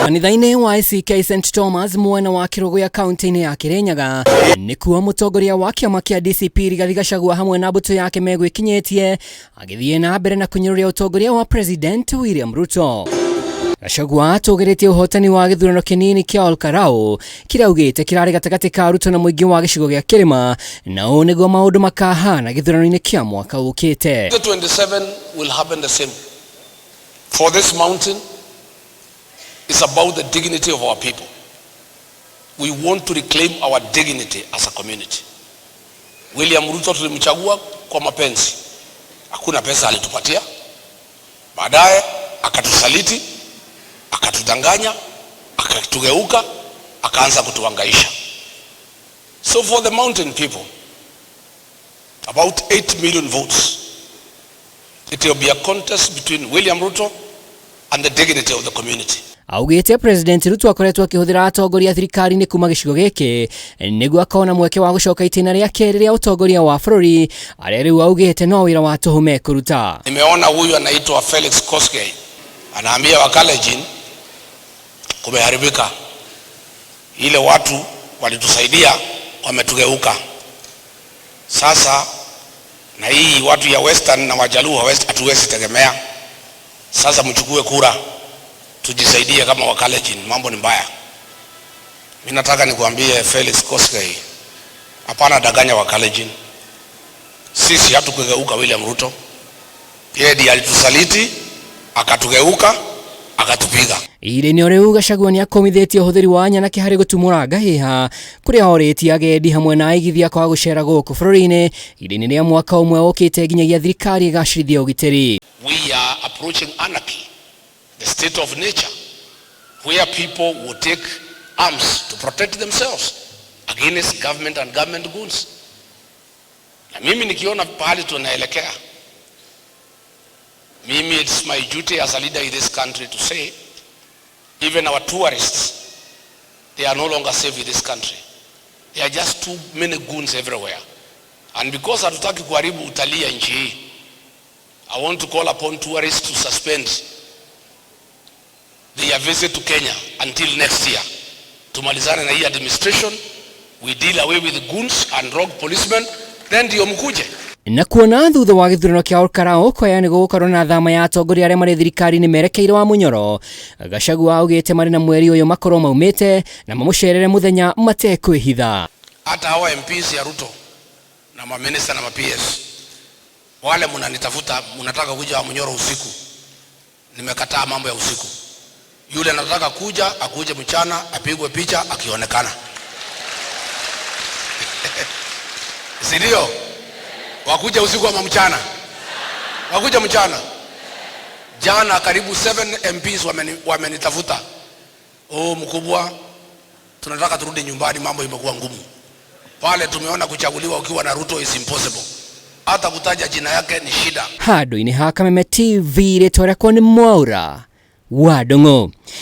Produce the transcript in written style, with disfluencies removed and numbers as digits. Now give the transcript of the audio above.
Kanithaini wa ST.THOMAS mwena wa KERUGOYA KAUNTI-INI ya KIRINYAGA nikuo mutongoria wa kiama kia DCP Rigathi Gachagua hamwe na mbuto yake MWEKE agithie na mbere na kunyururia utongoria wa President William RUTO. Gachagua atugeretie uhotani wa githurano kinini kia KALOU kiria augite kirari gatagati ka RUTO na muingi wa gicigo gia Kirima na niguo maundu makahana githurano-ini kia mwaka ukite. 2027 will happen the same. For this mountain, it's about the dignity of our people. We want to reclaim our dignity as a community. William RUTO tulimchagua kwa mapenzi. Hakuna pesa alitupatia. Baadaye akatusaliti, akatudanganya, akatugeuka, akaanza kutuhangaisha. So for the mountain people, about 8 million votes, it will be a contest between William RUTO and the dignity of the community. Augite President RUTO akoretwo akihũthĩra atongoria thirikari-inĩ kuma gĩcigo gĩkĩ nĩguo akona mweke wa gũcoka itĩna rĩa kerĩ rĩa utongoria wa bũrũri arĩa rĩu augite no wĩra wa tũhũ mekũruta. Nimeona huyu anaitwa Felix Koskei anaambia Wakalenjin kumeharibika, ile watu walitusaidia wametugeuka. Sasa na hii watu ya Western na Wajaluo hatuwezi tegemea. Sasa mchukue kura tujisaidie kama Wakalenjin, mambo ni mbaya. Mimi nataka nikuambie Felix Koskei, hapana danganya Wakalenjin. Sisi hatukugeuka William RUTO. Yeye ndiye alitusaliti, akatugeuka, akatupiga. Ire-inĩ rĩu Gachagua nĩ akomithitie ũhũthĩri wa nyanake harĩ gũtumũra ngahĩha kũrĩa orĩtie agendi hamwe na aigithia kwa gũcera gũkũ bũrũri-inĩ ire-inĩ rĩa mwaka ũmwe ũkĩte nginyagia thirikari ĩgacĩrithie ũgitĩri. We are approaching anarchy, the state of nature, where people will take arms to protect themselves against government and government goods. Na mimi nikiona pahali tunaelekea, mimi it's my duty as a leader in this country to say, even our tourists, they are no longer safe in this country. There are just too many goons everywhere. And because hatutaki kuharibu utalii ya nchi hii, I want to call upon tourists to suspend their visit to Kenya until next year. Tumalizane na hii administration, we deal away with the goons and rogue policemen, then ndio mkuje. Na kuona thutha wa githurano kia KALOU koya nĩ gũgũkorwo na thama ya atongoria arĩa marĩ thirikari-inĩ merekeire wa mũnyoro. Gachagua augĩte marĩ na mweri ũyũ makorwo maumĩte na mamũcerere mũthenya matekwĩhitha. Hata hawa MPs ya RUTO na maminista na PS wale mnanitafuta, mnataka kuja wa mũnyoro usiku, nimekataa mambo ya usiku. Yule anataka kuja akuje mchana apigwe picha akionekana. Sindio? Wakuja usiku ama mchana? Wakuja mchana. Jana karibu 7 MPs wamenitafuta. Oh mkubwa, tunataka turudi nyumbani, mambo imekuwa ngumu. Pale tumeona kuchaguliwa ukiwa na RUTO is impossible. Hata kutaja jina yake ni shida. Handũ-inĩ ha Kameme TV rĩtwa rĩakwa nĩ Mwaura wa Ndung'u.